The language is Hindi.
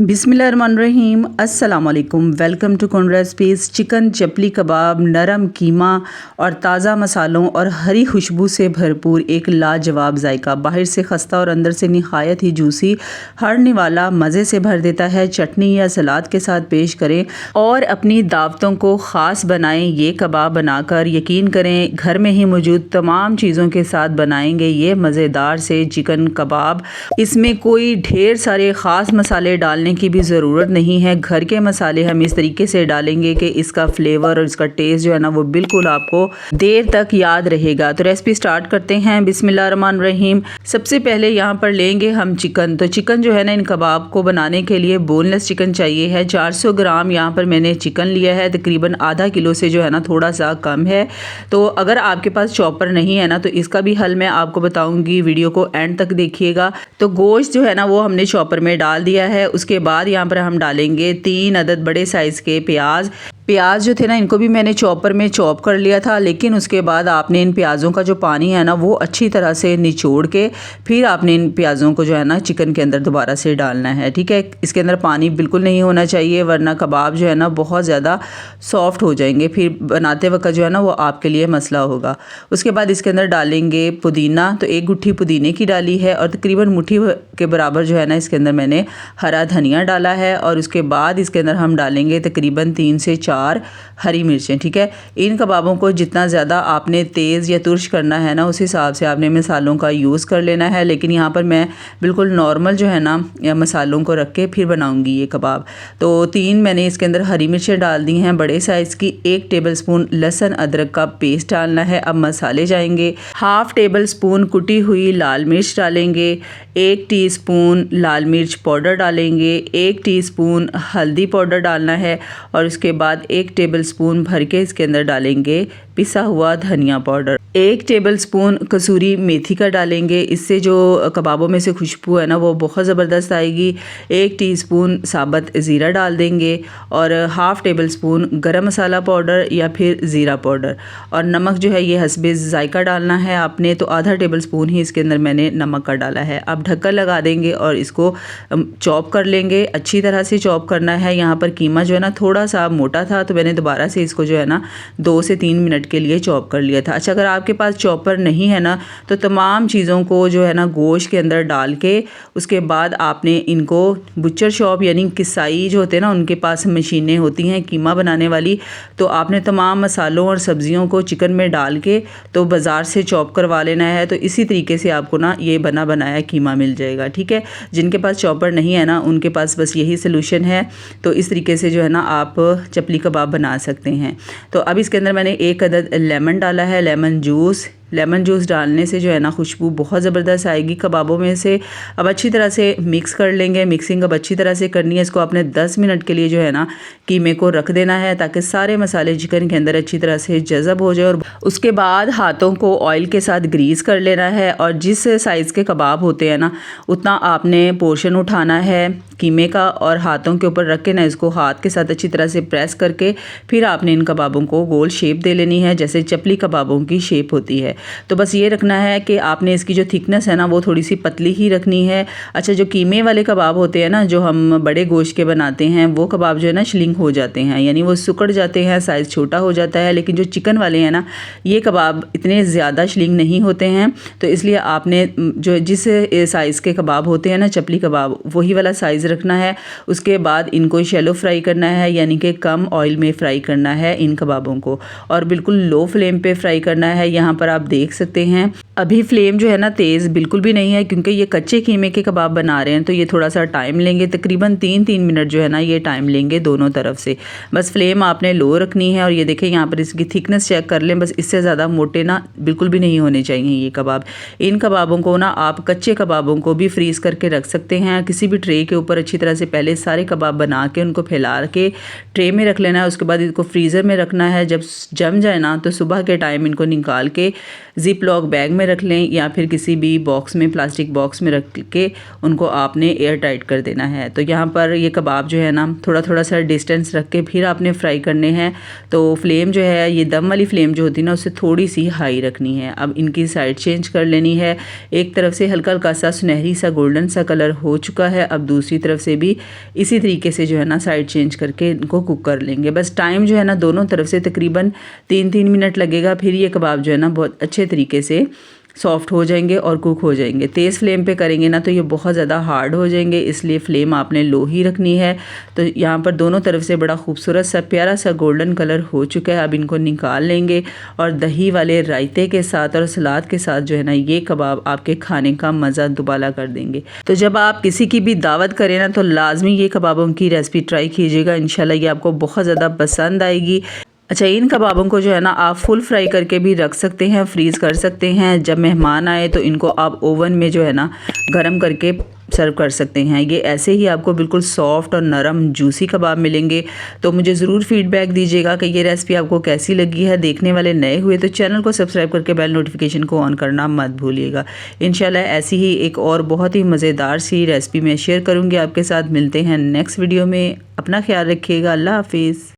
बिस्मिल्लाहिर्रहमानिर्रहीम। अस्सलाम वालेकुम। वेलकम टू कुन रेसिपीज़। चिकन चपली कबाब नरम कीमा और ताज़ा मसालों और हरी खुशबू से भरपूर एक लाजवाब जायका, बाहर से खस्ता और अंदर से निहायत ही जूसी, हड़ने वाला, मज़े से भर देता है। चटनी या सलाद के साथ पेश करें और अपनी दावतों को ख़ास बनाएं। ये कबाब बनाकर यकीन करें घर में ही मौजूद तमाम चीज़ों के साथ बनाएंगे ये मज़ेदार से चिकन कबाब। इसमें कोई ढेर सारे ख़ास मसाले डालने की भी ज़रूरत नहीं है। घर के मसाले हम इस तरीके से डालेंगे कि इसका फ्लेवर और इसका टेस्ट जो है ना वो बिल्कुल आपको देर तक याद रहेगा। तो रेसिपी स्टार्ट करते हैं। बिस्मिल्लाहिर्रहमानिर्रहीम। सबसे पहले यहाँ पर लेंगे हम चिकन। तो चिकन जो है ना, इन कबाब को बनाने के लिए बोनलेस चिकन चाहिए है। 400 ग्राम यहाँ पर मैंने चिकन लिया है। तकरीबन आधा किलो से जो है ना थोड़ा सा कम है। तो अगर आपके पास चॉपर नहीं है ना तो इसका भी हल मैं आपको बताऊंगी। वीडियो को एंड तक देखिएगा। तो गोश्त जो है ना वो हमने चॉपर में डाल दिया है। उसके बाद यहाँ पर हम डालेंगे 3 अदद बड़े साइज़ के प्याज जो थे ना, इनको भी मैंने चॉपर में चॉप कर लिया था। लेकिन उसके बाद आपने इन प्याज़ों का जो पानी है ना वो अच्छी तरह से निचोड़ के फिर आपने इन प्याज़ों को जो है ना चिकन के अंदर दोबारा से डालना है। ठीक है, इसके अंदर पानी बिल्कुल नहीं होना चाहिए, वरना कबाब जो है ना बहुत ज़्यादा सॉफ्ट हो जाएंगे। फिर बनाते वक्त जो है ना वो आपके लिए मसला होगा। उसके बाद इसके अंदर डालेंगे पुदीना। तो 1 गुट्ठी पुदीने की डाली है और तकरीबन मुट्ठी के बराबर जो है ना इसके अंदर मैंने हरा धनिया डाला है। और उसके बाद इसके अंदर हम डालेंगे तकरीबन 3 से 4 हरी मिर्चें। ठीक है, इन कबाबों को जितना ज़्यादा आपने तेज़ या तुर्श करना है ना उस हिसाब से आपने मसालों का यूज़ कर लेना है। लेकिन यहाँ पर मैं बिल्कुल नॉर्मल जो है ना या मसालों को रख के फिर बनाऊंगी ये कबाब। तो 3 मैंने इसके अंदर हरी मिर्चें डाल दी हैं बड़े साइज़ की। 1 टेबलस्पून लहसुन अदरक का पेस्ट डालना है। अब मसाले जाएंगे। 1/2 टेबलस्पून कुटी हुई लाल मिर्च डालेंगे। 1 टीस्पून लाल मिर्च पाउडर डालेंगे। 1 टीस्पून हल्दी पाउडर डालना है। और उसके बाद 1 टेबलस्पून भर के इसके अंदर डालेंगे पिसा हुआ धनिया पाउडर। 1 टेबलस्पून कसूरी मेथी का डालेंगे। इससे जो कबाबों में से खुशबू है ना वो बहुत ज़बरदस्त आएगी। 1 टीस्पून साबुत ज़ीरा डाल देंगे और 1/2 टेबलस्पून गरम मसाला पाउडर या फिर ज़ीरा पाउडर। और नमक जो है ये हस्बे ज़ायका डालना है आपने। तो आधा टेबलस्पून ही इसके अंदर मैंने नमक का डाला है। अब ढक्कन लगा देंगे और इसको चॉप कर लेंगे। अच्छी तरह से चॉप करना है। यहाँ पर कीमा जो है ना थोड़ा सा मोटा था तो मैंने दोबारा से इसको जो है ना 2 से 3 मिनट के लिए चॉप कर लिया था। अच्छा, अगर आपके पास चॉपर नहीं है ना तो तमाम चीज़ों को जो है ना गोश्त के अंदर डाल के उसके बाद आपने इनको बुचर शॉप यानी किसाई जो होते हैं ना उनके पास मशीनें होती हैं कीमा बनाने वाली। तो आपने तमाम मसालों और सब्जियों को चिकन में डाल के तो बाज़ार से चॉप करवा लेना है। तो इसी तरीके से आपको ना ये बना बनाया कीमा मिल जाएगा। ठीक है, जिनके पास चॉपर नहीं है ना उनके पास बस यही सलूशन है। तो इस तरीके से जो है ना आप चपली कबाब बना सकते हैं। तो अब इसके अंदर मैंने 1 अदद लेमन डाला है, लेमन जूस डालने से जो है ना खुशबू बहुत ज़बरदस्त आएगी कबाबों में से। अब अच्छी तरह से मिक्स कर लेंगे। मिक्सिंग अब अच्छी तरह से करनी है। इसको आपने 10 मिनट के लिए जो है ना कीमे को रख देना है ताकि सारे मसाले चिकन के अंदर अच्छी तरह से जज़ब हो जाए। और उसके बाद हाथों को ऑयल के साथ ग्रीस कर लेना है। और जिस साइज़ के कबाब होते हैं ना उतना आपने पोर्शन उठाना है कीमे का और हाथों के ऊपर रख के ना इसको हाथ के साथ अच्छी तरह से प्रेस करके फिर आपने इन कबाबों को गोल शेप दे लेनी है जैसे चपली कबाबों की शेप होती है। तो बस ये रखना है कि आपने इसकी जो थिकनेस है ना वो थोड़ी सी पतली ही रखनी है। अच्छा, जो कीमे वाले कबाब होते हैं ना जो हम बड़े गोश्त के बनाते हैं वो कबाब जो है ना श्लिंक हो जाते हैं, यानी वो सिकुड़ जाते हैं, साइज़ छोटा हो जाता है। लेकिन जो चिकन वाले हैं ना ये कबाब इतने ज़्यादा श्लिंक नहीं होते हैं। तो इसलिए आपने जो जिस साइज़ के कबाब होते हैं ना चपली कबाब वही वाला साइज़ रखना है। उसके बाद इनको शैलो फ्राई करना है, यानी कि कम ऑयल में फ्राई करना है इन कबाबों को और बिल्कुल लो फ्लेम पे फ्राई करना है। यहाँ पर आप देख सकते हैं अभी फ्लेम जो है ना तेज़ बिल्कुल भी नहीं है क्योंकि ये कच्चे कीमे के कबाब बना रहे हैं। तो ये थोड़ा सा टाइम लेंगे, तकरीबन 3 मिनट जो है ना ये टाइम लेंगे दोनों तरफ से। बस फ्लेम आपने लो रखनी है। और ये देखें यहाँ पर इसकी थिकनेस चेक कर लें, बस इससे ज़्यादा मोटे ना बिल्कुल भी नहीं होने चाहिए ये कबाब। इन कबाबों को ना आप कच्चे कबाबों को भी फ्रीज़ करके रख सकते हैं। किसी भी ट्रे के ऊपर अच्छी तरह से पहले सारे कबाब बना के उनको फैला के ट्रे में रख लेना है। उसके बाद इनको फ्रीज़र में रखना है। जब जम जाए ना तो सुबह के टाइम इनको निकाल के ज़िप लॉक बैग में रख लें या फिर किसी भी बॉक्स में, प्लास्टिक बॉक्स में रख के उनको आपने एयर टाइट कर देना है। तो यहाँ पर ये कबाब जो है ना थोड़ा थोड़ा सा डिस्टेंस रख के फिर आपने फ्राई करने हैं। तो फ्लेम जो है ये दम वाली फ्लेम जो होती है ना उससे थोड़ी सी हाई रखनी है। अब इनकी साइड चेंज कर लेनी है। एक तरफ से हल्का हल्का सा सुनहरी सा गोल्डन सा कलर हो चुका है। अब दूसरी तरफ से भी इसी तरीके से जो है ना साइड चेंज करके इनको कुक कर लेंगे। बस टाइम जो है ना दोनों तरफ से तकरीबन 3-3 मिनट लगेगा, फिर ये कबाब जो है ना बहुत अच्छे तरीके से सॉफ्ट हो जाएंगे और कुक हो जाएंगे। तेज़ फ्लेम पे करेंगे ना तो ये बहुत ज़्यादा हार्ड हो जाएंगे, इसलिए फ्लेम आपने लो ही रखनी है। तो यहाँ पर दोनों तरफ से बड़ा खूबसूरत सा प्यारा सा गोल्डन कलर हो चुका है। अब इनको निकाल लेंगे और दही वाले रायते के साथ और सलाद के साथ जो है ना ये कबाब आपके खाने का मज़ा दुबाला कर देंगे। तो जब आप किसी की भी दावत करें ना तो लाजमी ये कबाबों की रेसिपी ट्राई कीजिएगा, इंशाल्लाह ये आपको बहुत ज़्यादा पसंद आएगी। अच्छा, इन कबाबों को जो है ना आप फुल फ्राई करके भी रख सकते हैं, फ्रीज़ कर सकते हैं। जब मेहमान आए तो इनको आप ओवन में जो है ना गरम करके सर्व कर सकते हैं। ये ऐसे ही आपको बिल्कुल सॉफ्ट और नरम जूसी कबाब मिलेंगे। तो मुझे ज़रूर फीडबैक दीजिएगा कि ये रेसिपी आपको कैसी लगी है। देखने वाले नए हुए तो चैनल को सब्सक्राइब करके बेल नोटिफिकेशन को ऑन करना मत भूलिएगा। इंशाल्लाह ऐसी ही एक और बहुत ही मज़ेदार सी रेसिपी मैं शेयर करूँगी आपके साथ। मिलते हैं नेक्स्ट वीडियो में, अपना ख्याल रखिएगा। अल्लाह हाफिज़।